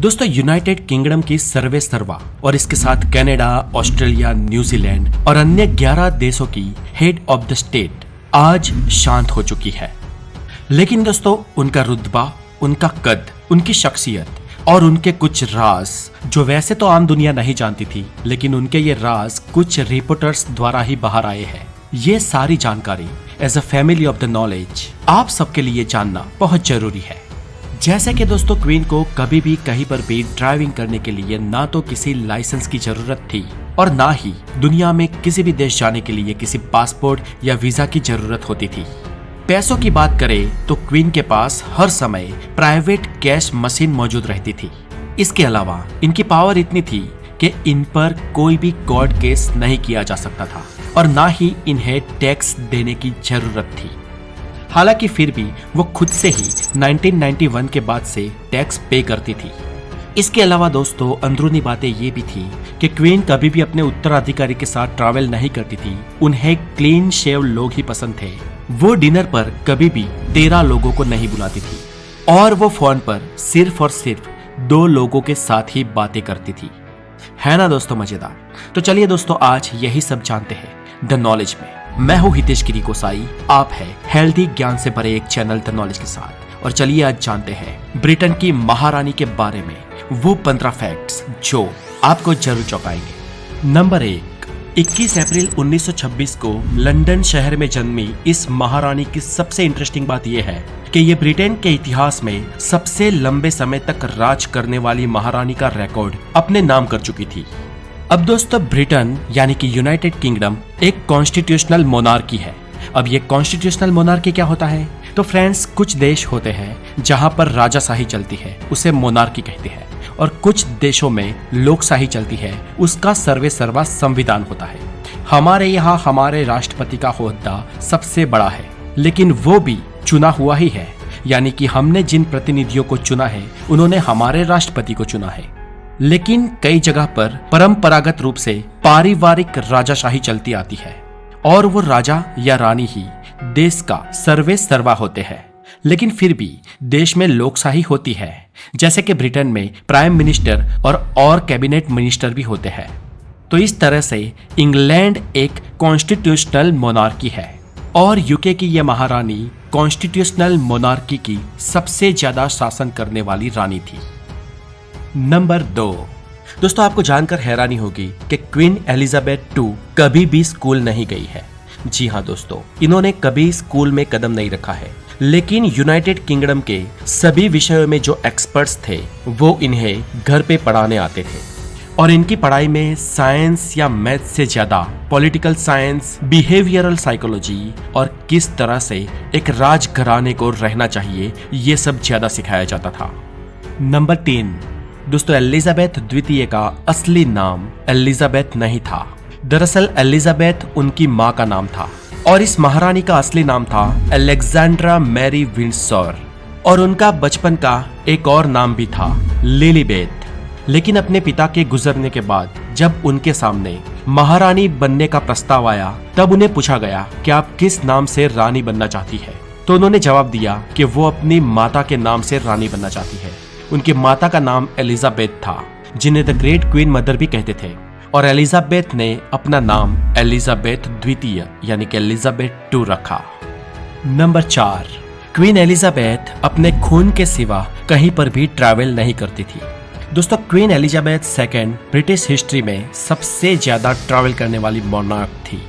दोस्तों United kingdom की सर्वे सर्वा और इसके साथ कनाडा, ऑस्ट्रेलिया, न्यूजीलैंड और अन्य 11 देशों की हेड ऑफ द स्टेट आज शांत हो चुकी है। लेकिन दोस्तों उनका रुतबा, उनका कद, उनकी शख्सियत और उनके कुछ राज जो वैसे तो आम दुनिया नहीं जानती थी, लेकिन उनके ये राज कुछ रिपोर्टर्स द्वारा ही बाहर आए हैं। ये सारी जानकारी as a family of the knowledge आप सबके लिए जानना बहुत जरूरी है। जैसे कि दोस्तों क्वीन को कभी भी कहीं पर भी ड्राइविंग करने के लिए ना तो किसी लाइसेंस की जरूरत थी और ना ही दुनिया में किसी भी देश जाने के लिए किसी पासपोर्ट या वीजा की जरूरत होती थी। पैसों की बात करें तो क्वीन के पास हर समय प्राइवेट कैश मशीन मौजूद रहती थी। इसके अलावा इनकी पावर इतनी थी कि इन पर कोई भी कोर्ट केस नहीं किया जा सकता था और ना ही इन्हें टैक्स देने की जरूरत थी। हालांकि फिर भी वो खुद से ही 1991 के बाद से टैक्स पे करती थी। इसके अलावा दोस्तों अंदरूनी बातें ये भी थी कि क्वीन कभी भी अपने उत्तराधिकारी के साथ ट्रैवल नहीं करती थी। उन्हें क्लीन शेव लोग ही पसंद थे। वो डिनर पर कभी भी 13 लोगों को नहीं बुलाती थी और वो फोन पर सिर्फ और सिर्फ 2 लोगों के साथ ही बातें करती थी। है ना दोस्तों मजेदार? तो चलिए दोस्तों आज यही सब जानते हैं द नॉलेज में। मैं हूँ हितेश गिरी गोसाई, आप है हेल्दी ज्ञान से भरे एक चैनल द नॉलेज के साथ। और चलिए आज जानते हैं ब्रिटेन की महारानी के बारे में वो 15 फैक्ट्स जो आपको जरूर चौंकाएंगे। नंबर 1, 21 अप्रैल 1926 को लंदन शहर में जन्मी इस महारानी की सबसे इंटरेस्टिंग बात यह है कि ये ब्रिटेन के इतिहास में सबसे लंबे समय तक राज करने वाली महारानी का रिकॉर्ड अपने नाम कर चुकी थी। अब दोस्तों ब्रिटेन यानी कि यूनाइटेड किंगडम एक कॉन्स्टिट्यूशनल मोनार्की है। अब ये कॉन्स्टिट्यूशनल मोनार्की क्या होता है? तो फ्रेंड्स कुछ देश होते हैं जहां पर राजाशाही चलती है, उसे मोनार्की कहते हैं, और कुछ देशों में लोकशाही चलती है, उसका सर्वे सर्वा संविधान होता है। हमारे यहाँ हमारे राष्ट्रपति का ओहदा सबसे बड़ा है, लेकिन वो भी चुना हुआ ही है, यानी कि हमने जिन प्रतिनिधियों को चुना है उन्होंने हमारे राष्ट्रपति को चुना है। लेकिन कई जगह पर परंपरागत रूप से पारिवारिक राजाशाही चलती आती है और वो राजा या रानी ही देश का सर्वे सर्वा होते हैं। लेकिन फिर भी देश में लोकशाही होती है, जैसे कि ब्रिटेन में प्राइम मिनिस्टर और कैबिनेट मिनिस्टर भी होते हैं। तो इस तरह से इंग्लैंड एक कॉन्स्टिट्यूशनल मोनार्की है और यूके की यह महारानी कॉन्स्टिट्यूशनल मोनार्की की सबसे ज्यादा शासन करने वाली रानी थी। नंबर 2, दोस्तों आपको जानकर हैरानी होगी कि क्वीन एलिजाबेथ II कभी भी स्कूल नहीं गई है। जी हाँ दोस्तों, इन्होंने कभी स्कूल में कदम नहीं रखा है, लेकिन यूनाइटेड किंगडम के सभी विषयों में जो एक्सपर्ट्स थे वो इन्हें घर पे पढ़ाने आते थे और इनकी पढ़ाई में साइंस या मैथ से ज्यादा पॉलिटिकल साइंस, बिहेवियरल साइकोलॉजी और किस तरह से एक राजघराने को रहना चाहिए ये सब ज्यादा सिखाया जाता था। नंबर 3, दोस्तों एलिजाबेथ द्वितीय का असली नाम एलिजाबेथ नहीं था। दरअसल एलिजाबेथ उनकी माँ का नाम था और इस महारानी का असली नाम था अलेक्जेंड्रा मैरी विंडसर और उनका बचपन का एक और नाम भी था लिलीबेथ। लेकिन अपने पिता के गुजरने के बाद जब उनके सामने महारानी बनने का प्रस्ताव आया तब उन्हें पूछा गया कि आप किस नाम से रानी बनना चाहती है, तो उन्होंने जवाब दिया कि वो अपनी माता के नाम से रानी बनना चाहती है। उनकी माता का नाम एलिजाबेथ था, जिन्हें द ग्रेट क्वीन मदर भी कहते थे, और एलिजाबेथ ने अपना नाम एलिजाबेथ द्वितीय यानी कि एलिजाबेथ II रखा। नंबर 4, क्वीन एलिजाबेथ अपने खून के सिवा कहीं पर भी ट्रैवल नहीं करती थी। दोस्तों queen Elizabeth II British history में सबसे ज्यादा ट्रैवल करने वाली मोनार्क थी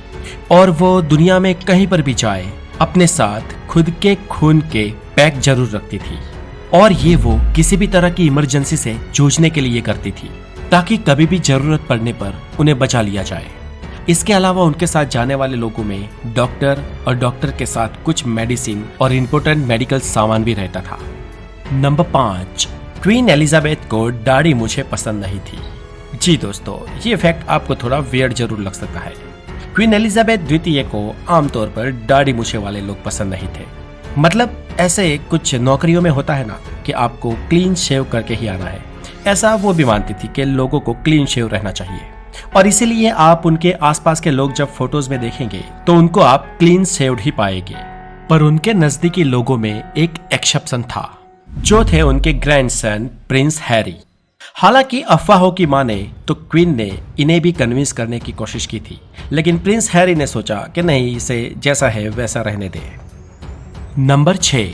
और वो दुनिया में कहीं पर भी जाए अपने साथ खुद के खून के पैक जरूर रखती थी और ये वो किसी भी तरह की इमरजेंसी से जूझने के लिए करती थी ताकि कभी भी जरूरत पड़ने पर उन्हें बचा लिया जाए। इसके अलावा उनके साथ जाने वाले लोगों में डॉक्टर और डॉक्टर के साथ कुछ मेडिसिन और इम्पोर्टेंट मेडिकल सामान भी रहता था। नंबर 5, क्वीन एलिजाबेथ को दाढ़ी मूछें पसंद नहीं थी। जी दोस्तों, ये फैक्ट आपको थोड़ा वियर्ड जरूर लग सकता है। क्वीन एलिजाबेथ द्वितीय को आमतौर पर दाढ़ी मूछें वाले लोग पसंद नहीं थे। मतलब ऐसे कुछ नौकरियों में होता है ना कि आपको क्लीन शेव करके ही आना है, ऐसा वो भी मानती थी कि लोगों को क्लीन शेव रहना चाहिए और इसीलिए आप उनके आसपास के लोग जब फोटोज में देखेंगे तो उनको आप क्लीन शेव्ड ही पाएंगे। पर उनके नजदीकी लोगों में एक एक्सेप्शन था, जो थे उनके ग्रैंडसन प्रिंस हैरी। हालांकि अफवाहों की माने तो क्वीन ने इन्हें भी कन्विंस करने की कोशिश की थी, लेकिन प्रिंस हैरी ने सोचा कि नहीं, इसे जैसा है वैसा रहने दे। नंबर 6।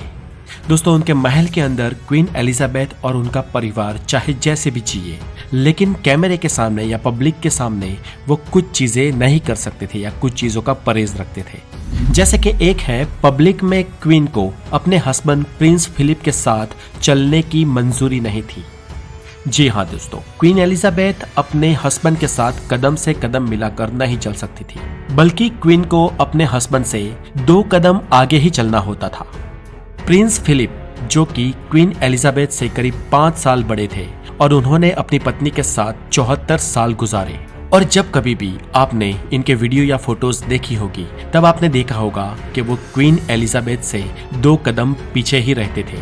दोस्तों, उनके महल के अंदर क्वीन एलिजाबेथ और उनका परिवार चाहे जैसे भी जिए, लेकिन कैमरे के सामने या पब्लिक के सामने वो कुछ चीजें नहीं कर सकते थे या कुछ चीजों का परहेज रखते थे। जैसे कि एक है, पब्लिक में क्वीन को अपने हस्बैंड प्रिंस फिलिप के साथ चलने की मंजूरी नहीं थी। जी हाँ दोस्तों, क्वीन एलिजाबेथ अपने हस्बैंड के साथ कदम से कदम मिलाकर नहीं चल सकती थी, बल्कि क्वीन को अपने हस्बैंड से 2 कदम आगे ही चलना होता था। प्रिंस फिलिप, जो कि क्वीन एलिजाबेथ से करीब 5 साल बड़े थे और उन्होंने अपनी पत्नी के साथ 74 साल गुजारे। और जब कभी भी आपने इनके वीडियो या फोटोज देखी होगी, तब आपने देखा होगा कि वो क्वीन एलिजाबेथ से 2 कदम पीछे ही रहते थे।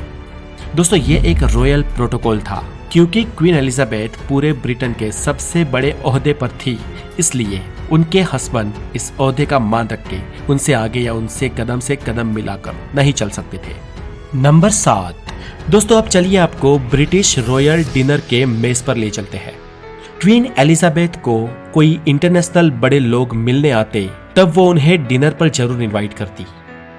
दोस्तों, ये एक रॉयल प्रोटोकॉल था, क्योंकि क्वीन एलिजाबेथ पूरे ब्रिटेन के सबसे बड़े ओहदे पर थी, इसलिए उनके हस्बैंड इस ओहदे का मान रख के उनसे आगे या उनसे कदम से कदम मिलाकर नहीं चल सकते थे। नंबर 7। दोस्तों, अब चलिए आपको ब्रिटिश रॉयल डिनर के मेज पर ले चलते हैं। क्वीन एलिजाबेथ को कोई इंटरनेशनल बड़े लोग मिलने आते, तब वो उन्हें डिनर पर जरूर इनवाइट करती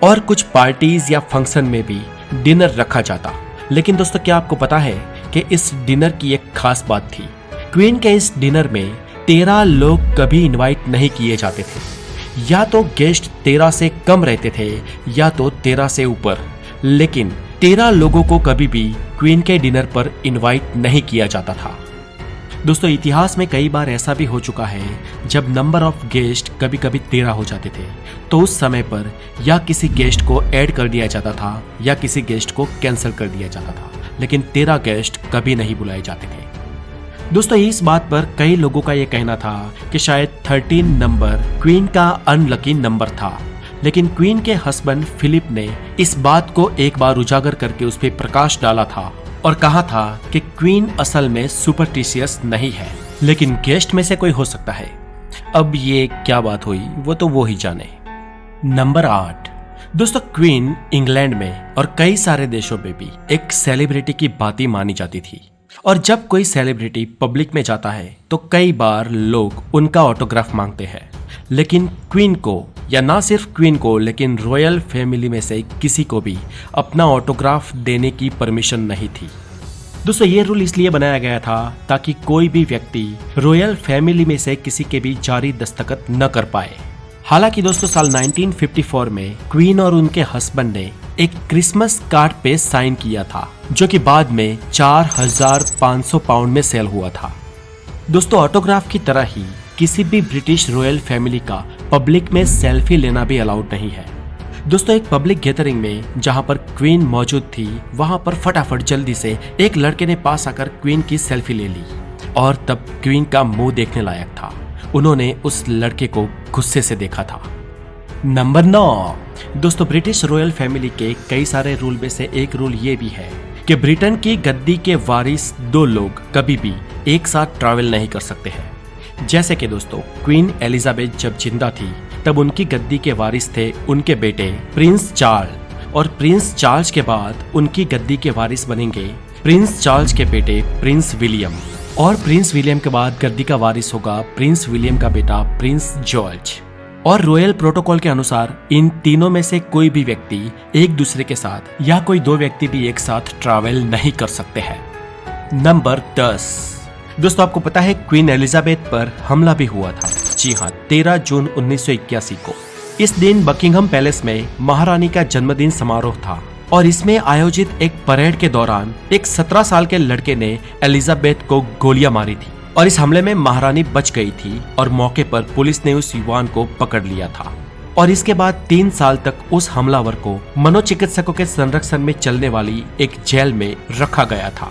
और कुछ पार्टीज या फंक्शन में भी डिनर रखा जाता। लेकिन दोस्तों, क्या आपको पता है कि इस डिनर की एक खास बात थी। क्वीन के इस डिनर में 13 लोग कभी इनवाइट नहीं किए जाते थे। या तो गेस्ट 13 से कम रहते थे या तो 13 से ऊपर, लेकिन 13 लोगों को कभी भी क्वीन के डिनर पर इनवाइट नहीं किया जाता था। दोस्तों, इतिहास में कई बार ऐसा भी हो चुका है जब नंबर ऑफ गेस्ट कभी कभी 13 हो जाते थे, तो उस समय पर या किसी गेस्ट को ऐड कर दिया जाता था या किसी गेस्ट को कैंसिल कर दिया जाता था, लेकिन 13 गेस्ट कभी नहीं बुलाए जाते थे। दोस्तों, इस बात पर कई लोगों का यह कहना था कि शायद 13 नंबर क्वीन का अनलकी नंबर था, लेकिन क्वीन के हस्बैंड फिलिप ने इस बात को एक बार उजागर करके उस पर प्रकाश डाला था और कहा था कि क्वीन असल में सुपरस्टिशियस नहीं है, लेकिन गेस्ट में से कोई हो सकता है। अब ये क्या बात हुई वो तो वो ही जाने। नंबर 8। दोस्तों, क्वीन इंग्लैंड में और कई सारे देशों में भी एक सेलिब्रिटी की बात मानी जाती थी, और जब कोई सेलिब्रिटी पब्लिक में जाता है तो कई बार लोग उनका ऑटोग्राफ मांगते हैं, लेकिन क्वीन को, या ना सिर्फ क्वीन को लेकिन रॉयल फैमिली में से किसी को भी अपना ऑटोग्राफ देने की परमिशन नहीं थी। दोस्तों, ये रूल इसलिए बनाया गया था ताकि कोई भी व्यक्ति रॉयल फैमिली में से किसी के भी जारी दस्तखत न कर पाए। हालांकि दोस्तों, साल 1954 में क्वीन और उनके हस्बैंड ने एक क्रिसमस कार्ड पे साइन किया था, जो कि बाद में 4500 पाउंड में सेल हुआ था। दोस्तों, ऑटोग्राफ की तरह ही किसी भी ब्रिटिश रॉयल फैमिली का पब्लिक में सेल्फी लेना भी अलाउड नहीं है। दोस्तों, एक पब्लिक गैदरिंग में जहां पर क्वीन मौजूद थी, वहां पर फटाफट जल्दी से एक लड़के ने पास आकर क्वीन की सेल्फी ले ली, और तब क्वीन का मुंह देखने लायक था। उन्होंने उस लड़के को गुस्से से देखा था। नंबर 9। दोस्तों, ब्रिटिश रॉयल फैमिली के कई सारे रूल में से एक रूल ये भी है कि ब्रिटेन की गद्दी के वारिस 2 लोग कभी भी एक साथ ट्रैवल नहीं कर सकते हैं। जैसे कि दोस्तों, क्वीन एलिजाबेथ जब जिंदा थी तब उनकी गद्दी के वारिस थे उनके बेटे प्रिंस चार्ल्स, और प्रिंस चार्ल्स के बाद उनकी गद्दी के वारिस बनेंगे प्रिंस चार्ल्स के बेटे प्रिंस विलियम, और प्रिंस विलियम के बाद गद्दी का वारिस होगा प्रिंस विलियम का बेटा प्रिंस जॉर्ज। और रॉयल प्रोटोकॉल के अनुसार इन तीनों में से कोई भी व्यक्ति एक दूसरे के साथ या कोई 2 व्यक्ति भी एक साथ ट्रैवल नहीं कर सकते हैं। नंबर 10। दोस्तों, आपको पता है क्वीन एलिजाबेथ पर हमला भी हुआ था। जी हाँ, 13 जून 1981 को। इस दिन बकिंघम पैलेस में महारानी का जन्मदिन समारोह था, और इसमें आयोजित एक परेड के दौरान एक 17 साल के लड़के ने एलिजाबेथ को गोलियां मारी थी, और इस हमले में महारानी बच गई थी और मौके पर पुलिस ने उस युवान को पकड़ लिया था, और इसके बाद 3 साल तक उस हमलावर को मनोचिकित्सकों के संरक्षण में चलने वाली एक जेल में रखा गया था।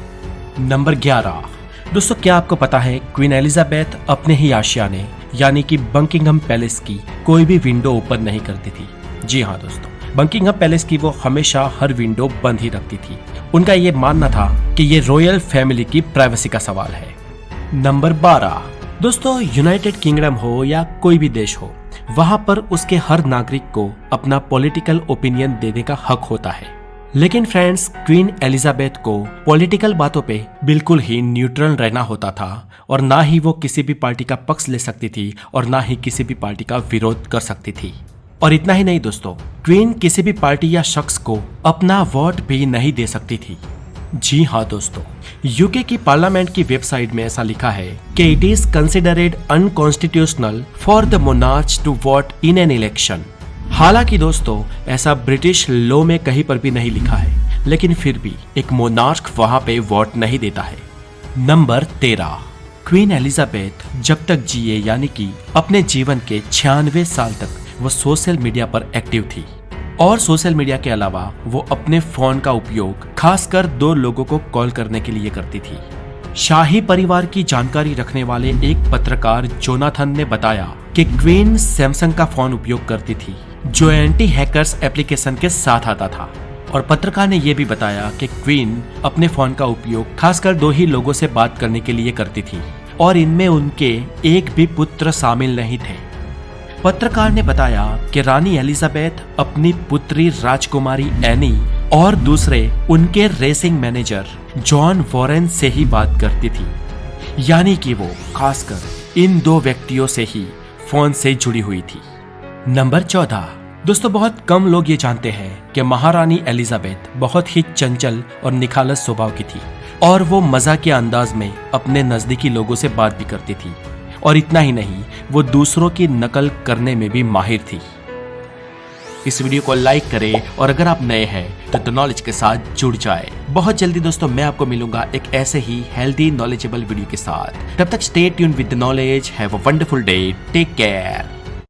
नंबर 11। दोस्तों, क्या आपको पता है क्वीन एलिजाबेथ अपने ही आशियाने यानी कि बकिंघम पैलेस की कोई भी विंडो ओपन नहीं करती थी। जी हाँ दोस्तों, बकिंघम पैलेस की वो हमेशा हर विंडो बंद ही रखती थी। उनका ये मानना था कि ये रॉयल फैमिली की प्राइवेसी का सवाल है। नंबर 12। दोस्तों, यूनाइटेड किंगडम हो या कोई भी देश हो, वहां पर उसके हर नागरिक को अपना पॉलिटिकल ओपिनियन देने का हक होता है। लेकिन फ्रेंड्स, क्वीन एलिजाबेथ को पॉलिटिकल बातों पे बिल्कुल ही न्यूट्रल रहना होता था और ना ही वो किसी भी पार्टी का पक्ष ले सकती थी और ना ही किसी भी पार्टी का विरोध कर सकती थी। और इतना ही नहीं दोस्तों, क्वीन किसी भी पार्टी या शख्स को अपना वोट भी नहीं दे सकती थी। जी हाँ दोस्तों, यूके की पार्लियामेंट की वेबसाइट में ऐसा लिखा है कि it is considered unconstitutional for the monarch to vote in an election. हालांकि दोस्तों, ऐसा ब्रिटिश लॉ में कहीं पर भी नहीं लिखा है, लेकिन फिर भी एक मोनार्क वहां पे वोट नहीं देता है। नंबर 13, क्वीन एलिजाबेथ जब तक जिए यानी कि अपने जीवन के 96 साल तक वो सोशल मीडिया पर एक्टिव थी और सोशल मीडिया के अलावा वो अपने फोन का उपयोग खासकर 2 लोगों को कॉल करने के लिए करती थी। शाही परिवार की जानकारी रखने वाले एक पत्रकार जोनाथन ने बताया कि क्वीन सैमसंग का फोन उपयोग करती थी जो एंटी हैकर्स एप्लीकेशन के साथ आता था। और पत्रकार ने यह भी बताया कि क्वीन अपने फोन का उपयोग खासकर 2 ही लोगों से बात करने के लिए करती थी और इनमें उनके एक भी पुत्र शामिल नहीं थे। पत्रकार ने बताया कि रानी एलिजाबेथ अपनी पुत्री राजकुमारी एनी और दूसरे उनके रेसिंग मैनेजर जॉन वॉरेन से ही बात करती थी, यानी कि वो खासकर इन 2 व्यक्तियों से ही फोन से जुड़ी हुई थी। नंबर 14, दोस्तों बहुत कम लोग ये जानते हैं कि महारानी एलिजाबेथ बहुत ही चंचल और निखालस स्वभाव की थी और वो मजाक के अंदाज में अपने नजदीकी लोगों से बात भी करती थी। और इतना ही नहीं, वो दूसरों की नकल करने में भी माहिर थी। इस वीडियो को लाइक करें और अगर आप नए हैं तो द नॉलेज के साथ जुड़ जाए। बहुत जल्दी दोस्तों मैं आपको मिलूंगा एक ऐसे ही हेल्दी नॉलेजेबल वीडियो के साथ। तब तक stay tuned with the knowledge. Have a wonderful day. Take care.